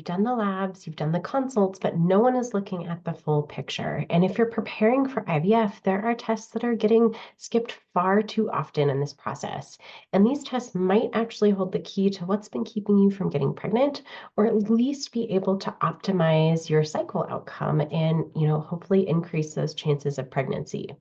done the labs, you've done the consults, but no one is looking at the full picture. And if you're preparing for IVF, there are tests that are getting skipped far too often in this process. And these tests might actually hold the key to what's been keeping you from getting pregnant, or at least be able to optimize your cycle outcome and, hopefully increase those chances of pregnancy.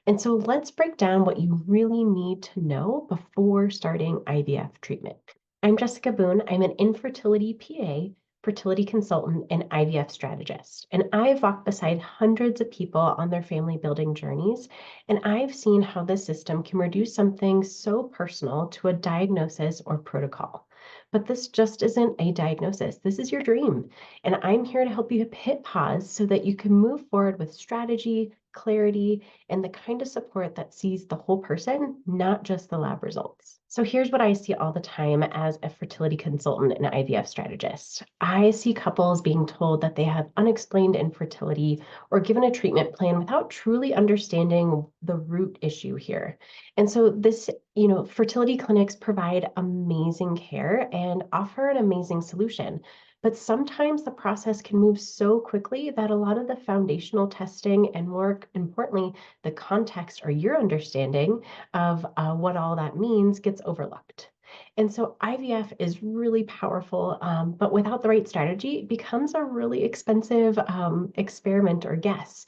And so let's break down what you really need to know before starting IVF treatment. I'm Jessica Boone. I'm an infertility PA, fertility consultant, and IVF strategist. And I've walked beside hundreds of people on their family building journeys, and I've seen how this system can reduce something so personal to a diagnosis or protocol. But this just isn't a diagnosis. This is your dream. And I'm here to help you hit pause so that you can move forward with strategy, clarity, and the kind of support that sees the whole person, not just the lab results. So here's what I see all the time as a fertility consultant and IVF strategist. I see couples being told that they have unexplained infertility or given a treatment plan without truly understanding the root issue here. And so this, fertility clinics provide amazing care and offer an amazing solution. But sometimes the process can move so quickly that a lot of the foundational testing and, more importantly, the context or your understanding of what all that means gets overlooked. And so IVF is really powerful, but without the right strategy, it becomes a really expensive experiment or guess.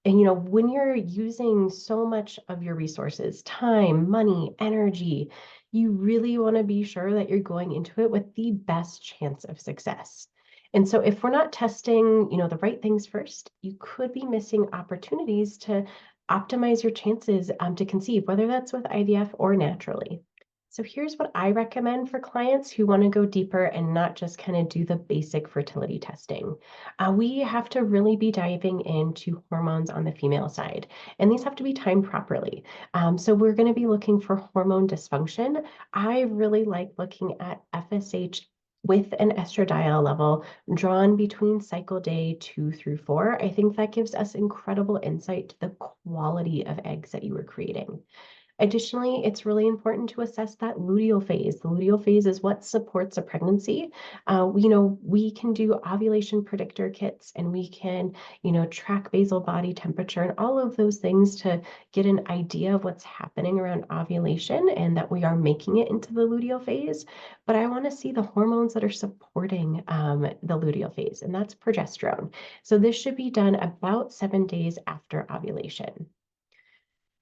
And when you're using so much of your resources, time, money, energy, you really want to be sure that you're going into it with the best chance of success. And so if we're not testing, the right things first, you could be missing opportunities to optimize your chances to conceive, whether that's with IVF or naturally. So here's what I recommend for clients who want to go deeper and not just kind of do the basic fertility testing. We have to really be diving into hormones on the female side, and these have to be timed properly. So we're going to be looking for hormone dysfunction. I really like looking at FSH with an estradiol level drawn between cycle day 2 through 4. I think that gives us incredible insight to the quality of eggs that you were creating. Additionally, it's really important to assess that luteal phase. The luteal phase is what supports a pregnancy. We can do ovulation predictor kits, and we can, track basal body temperature and all of those things to get an idea of what's happening around ovulation and that we are making it into the luteal phase. But I want to see the hormones that are supporting the luteal phase, and that's progesterone. So this should be done about 7 days after ovulation.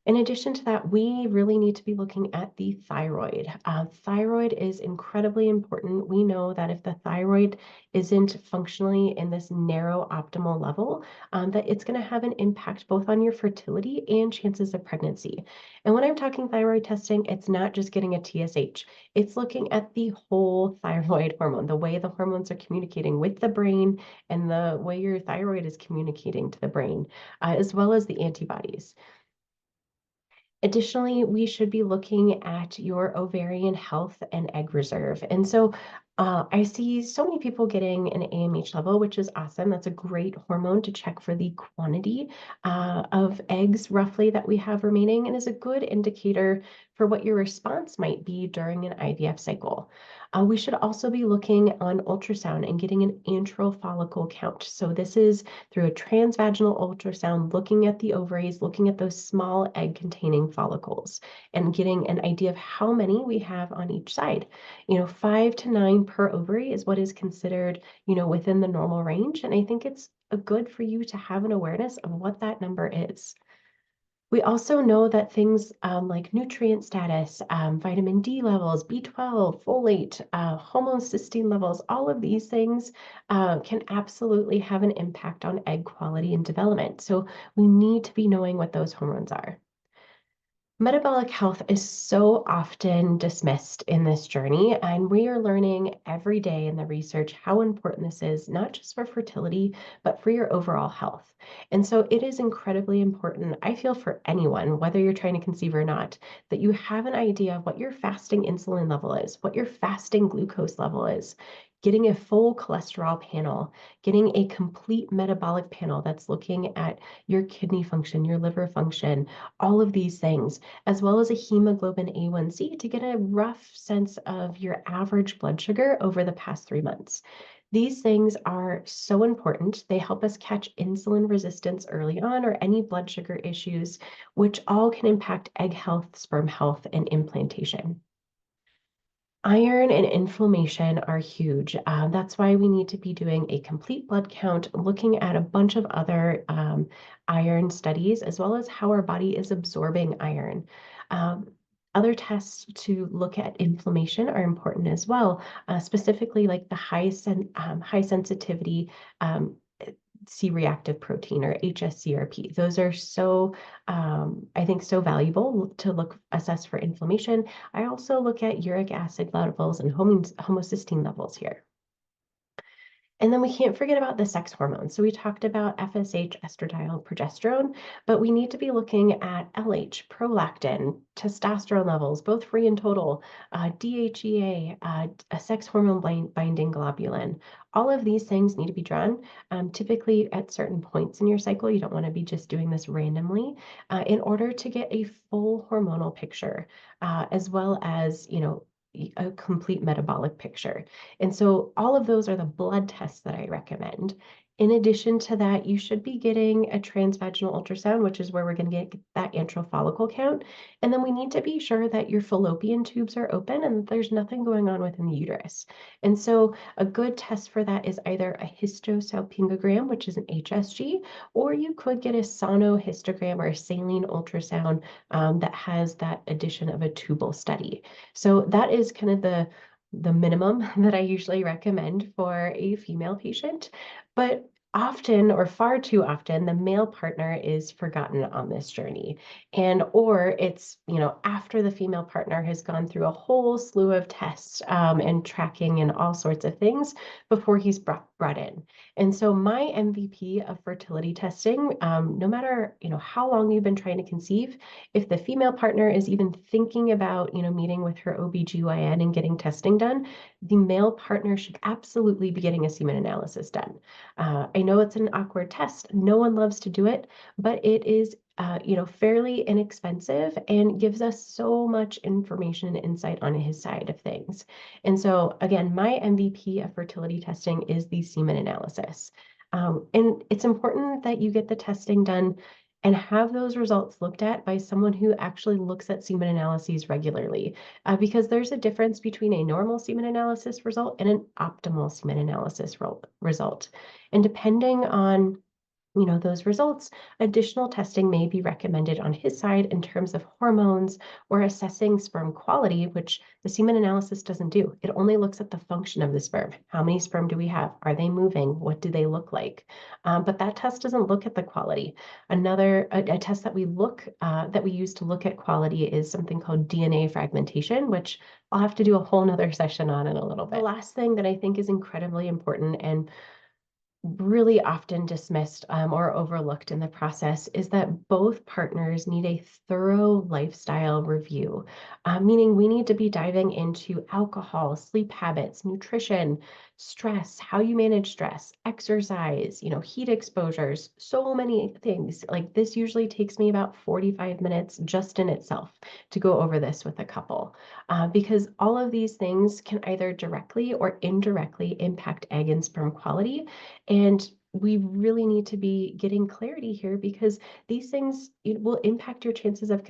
In addition to that, we really need to be looking at the thyroid. Thyroid is incredibly important. We know that if the thyroid isn't functionally in this narrow optimal level, that it's going to have an impact both on your fertility and chances of pregnancy. And when I'm talking thyroid testing, it's not just getting a TSH. It's looking at the whole thyroid hormone, the way the hormones are communicating with the brain and the way your thyroid is communicating to the brain, as well as the antibodies. Additionally, we should be looking at your ovarian health and egg reserve. And so I see so many people getting an AMH level, which is awesome. That's a great hormone to check for the quantity of eggs roughly that we have remaining, and is a good indicator for what your response might be during an IVF cycle. We should also be looking on ultrasound and getting an antral follicle count. So this is through a transvaginal ultrasound, looking at the ovaries, looking at those small egg-containing follicles, and getting an idea of how many we have on each side. 5 to 9 per ovary is what is considered, within the normal range. And I think it's good for you to have an awareness of what that number is. We also know that things like nutrient status, vitamin D levels, B12, folate, homocysteine levels, all of these things can absolutely have an impact on egg quality and development. So we need to be knowing what those hormones are. Metabolic health is so often dismissed in this journey, and we are learning every day in the research how important this is, not just for fertility, but for your overall health. And so it is incredibly important, I feel, for anyone, whether you're trying to conceive or not, that you have an idea of what your fasting insulin level is, what your fasting glucose level is, getting a full cholesterol panel, getting a complete metabolic panel that's looking at your kidney function, your liver function, all of these things, as well as a hemoglobin A1C to get a rough sense of your average blood sugar over the past 3 months. These things are so important. They help us catch insulin resistance early on or any blood sugar issues, which all can impact egg health, sperm health, and implantation. Iron and inflammation are huge. That's why we need to be doing a complete blood count, looking at a bunch of other iron studies, as well as how our body is absorbing iron. Um, Other tests to look at inflammation are important as well, specifically like the high sensitivity um, C-reactive protein or HSCRP. Those are so, I think, so valuable to assess for inflammation. I also look at uric acid levels and homocysteine levels here. And then we can't forget about the sex hormones. So we talked about FSH, estradiol, progesterone, but we need to be looking at LH, prolactin, testosterone levels, both free and total, DHEA, a sex hormone binding globulin. All of these things need to be drawn typically at certain points in your cycle. You don't want to be just doing this randomly in order to get a full hormonal picture, as well as, a complete metabolic picture. And so all of those are the blood tests that I recommend. In addition to that, you should be getting a transvaginal ultrasound, which is where we're going to get that antral follicle count. And then we need to be sure that your fallopian tubes are open and that there's nothing going on within the uterus. And so a good test for that is either a histosalpingogram, which is an HSG, or you could get a sonohistogram or a saline ultrasound that has that addition of a tubal study. So that is kind of the minimum that I usually recommend for a female patient. But often or far too often, the male partner is forgotten on this journey. And or it's, after the female partner has gone through a whole slew of tests and tracking and all sorts of things before he's brought in. And so my MVP of fertility testing, no matter, how long you've been trying to conceive, if the female partner is even thinking about, meeting with her OBGYN and getting testing done, the male partner should absolutely be getting a semen analysis done. I know it's an awkward test. No one loves to do it, but it is fairly inexpensive and gives us so much information and insight on his side of things. And so again, my MVP of fertility testing is the semen analysis. And it's important that you get the testing done and have those results looked at by someone who actually looks at semen analyses regularly, because there's a difference between a normal semen analysis result and an optimal semen analysis result. And depending on those results, additional testing may be recommended on his side in terms of hormones or assessing sperm quality, which the semen analysis doesn't do. It only looks at the function of the sperm. How many sperm do we have? Are they moving? What do they look like? But that test doesn't look at the quality. A test that we use to look at quality is something called DNA fragmentation, which I'll have to do a whole nother session on in a little bit. The last thing that I think is incredibly important and really often dismissed or overlooked in the process is that both partners need a thorough lifestyle review, meaning we need to be diving into alcohol, sleep habits, nutrition, stress, how you manage stress, exercise, heat exposures, so many things. Like this usually takes me about 45 minutes just in itself to go over this with a couple, because all of these things can either directly or indirectly impact egg and sperm quality. And we really need to be getting clarity here because these things will impact your chances of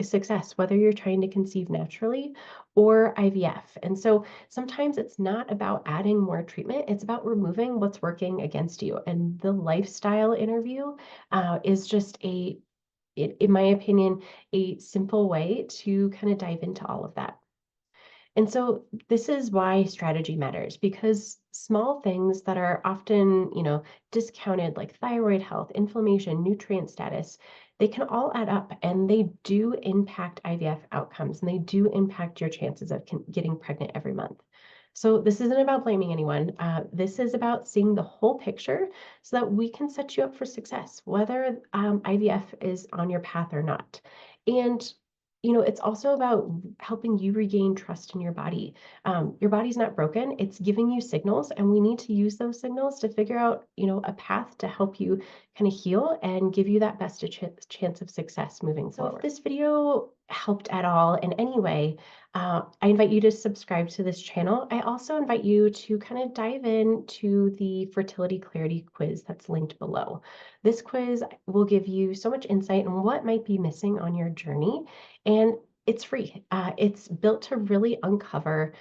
success, whether you're trying to conceive naturally or IVF. And so sometimes it's not about adding more treatment, it's about removing what's working against you. And the lifestyle interview is just in my opinion, a simple way to kind of dive into all of that. And so this is why strategy matters, because small things that are often, discounted like thyroid health, inflammation, nutrient status, they can all add up and they do impact IVF outcomes and they do impact your chances of getting pregnant every month. So this isn't about blaming anyone. This is about seeing the whole picture so that we can set you up for success, whether IVF is on your path or not. And it's also about helping you regain trust in your body. Your body's not broken. It's giving you signals, and we need to use those signals to figure out, a path to help you kind of heal and give you that best chance of success moving forward. So if this video helped at all in any way, I invite you to subscribe to this channel. I also invite you to kind of dive into the fertility clarity quiz that's linked below. This quiz will give you so much insight on what might be missing on your journey, and it's free. It's built to really uncover,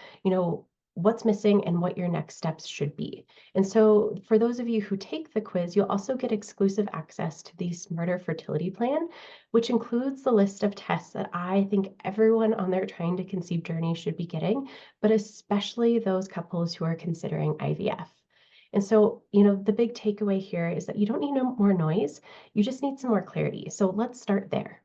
what's missing and what your next steps should be. And so for those of you who take the quiz, you'll also get exclusive access to the Smarter Fertility Plan, which includes the list of tests that I think everyone on their trying to conceive journey should be getting, but especially those couples who are considering IVF. And so, the big takeaway here is that you don't need no more noise, you just need some more clarity. So let's start there.